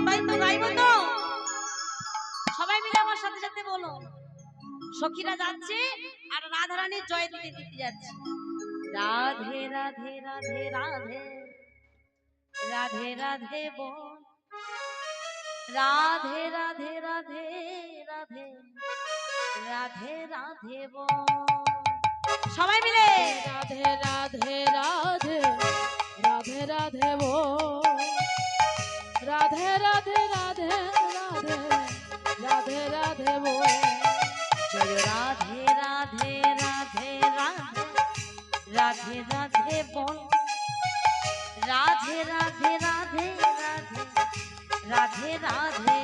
তাই তো গাইবো তো। সবাই মিলে আমার সাথে সাথে বলো, সখীরা যাচ্ছে আর রাধারানীর জয় দিতে দিতে যাচ্ছে। রাধে রাধে রাধে রাধে রাধে রাধে বল, রাধে রাধে রাধে রাধে রাধে রাধে বল। সবাই মিলে রাধে রাধে রাধে রাধে রাধে বল, রাধে রাধে রাধে রাধে রাধে রাধে বল। জয় রাধে রাধে রাধে রাধে রাধে রাধে বল, রাধে রাধে রাধে রাধে রাধে রাধে